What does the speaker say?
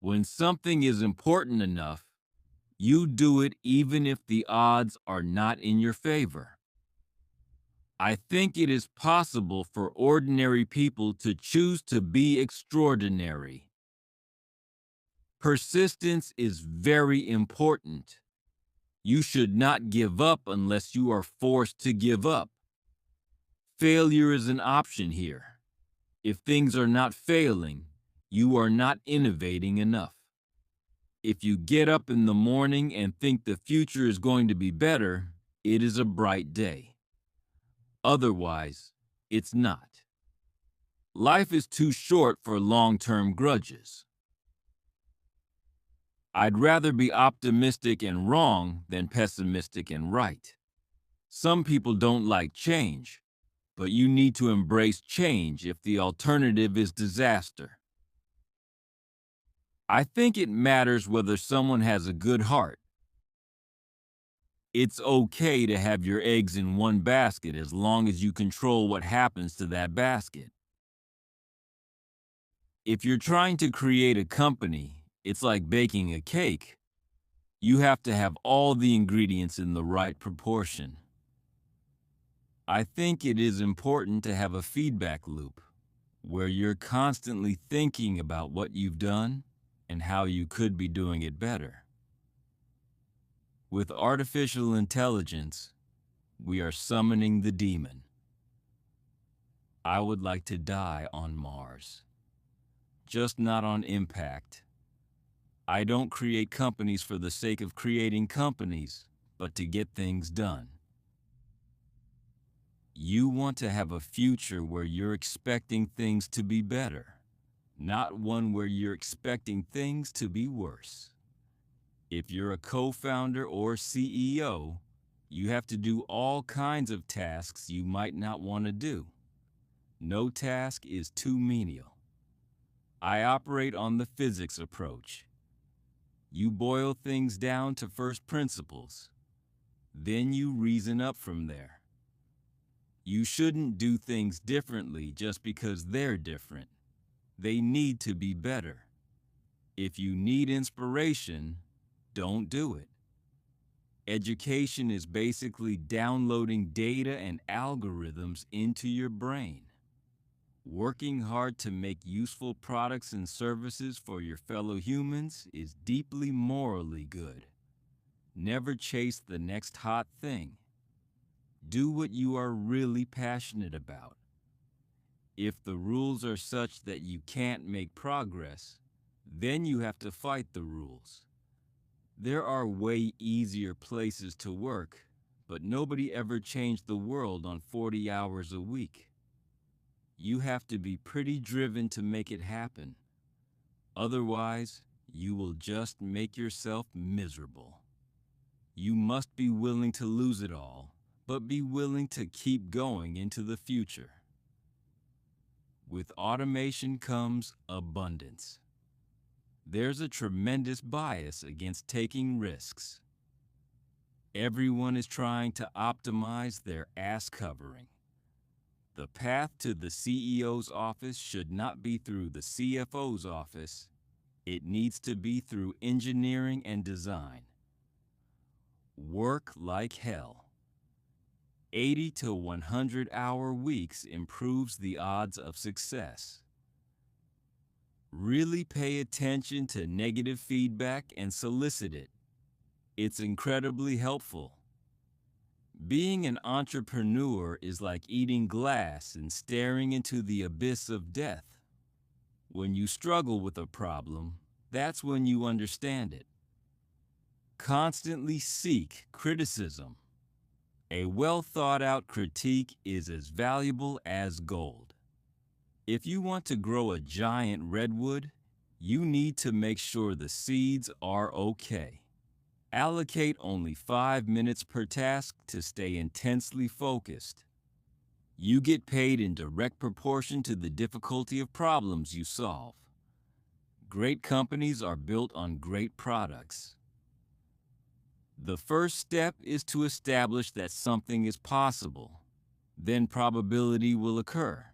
When something is important enough, you do it even if the odds are not in your favor. I think it is possible for ordinary people to choose to be extraordinary. Persistence is very important. You should not give up unless you are forced to give up. Failure is an option here. If things are not failing, you are not innovating enough. If you get up in the morning and think the future is going to be better, it is a bright day. Otherwise, it's not. Life is too short for long-term grudges. I'd rather be optimistic and wrong than pessimistic and right. Some people don't like change, but you need to embrace change if the alternative is disaster. I think it matters whether someone has a good heart. It's okay to have your eggs in one basket as long as you control what happens to that basket. If you're trying to create a company, it's like baking a cake. You have to have all the ingredients in the right proportion. I think it is important to have a feedback loop where you're constantly thinking about what you've done and how you could be doing it better. With artificial intelligence, we are summoning the demon. I would like to die on Mars, just not on impact. I don't create companies for the sake of creating companies, but to get things done. You want to have a future where you're expecting things to be better, not one where you're expecting things to be worse. If you're a co-founder or CEO, you have to do all kinds of tasks you might not want to do. No task is too menial. I operate on the physics approach. You boil things down to first principles. Then you reason up from there. You shouldn't do things differently just because they're different. They need to be better. If you need inspiration, don't do it. Education is basically downloading data and algorithms into your brain. Working hard to make useful products and services for your fellow humans is deeply morally good. Never chase the next hot thing. Do what you are really passionate about. If the rules are such that you can't make progress, then you have to fight the rules. There are way easier places to work, but nobody ever changed the world on 40 hours a week. You have to be pretty driven to make it happen. Otherwise, you will just make yourself miserable. You must be willing to lose it all, but be willing to keep going into the future. With automation comes abundance. There's a tremendous bias against taking risks. Everyone is trying to optimize their ass covering. The path to the CEO's office should not be through the CFO's office. It needs to be through engineering and design. Work like hell. 80 to 100-hour weeks improves the odds of success. Really pay attention to negative feedback and solicit it. It's incredibly helpful. Being an entrepreneur is like eating glass and staring into the abyss of death. When you struggle with a problem, that's when you understand it. Constantly seek criticism. A well-thought-out critique is as valuable as gold. If you want to grow a giant redwood, you need to make sure the seeds are okay. Allocate only 5 minutes per task to stay intensely focused. You get paid in direct proportion to the difficulty of problems you solve. Great companies are built on great products. The first step is to establish that something is possible. Then probability will occur.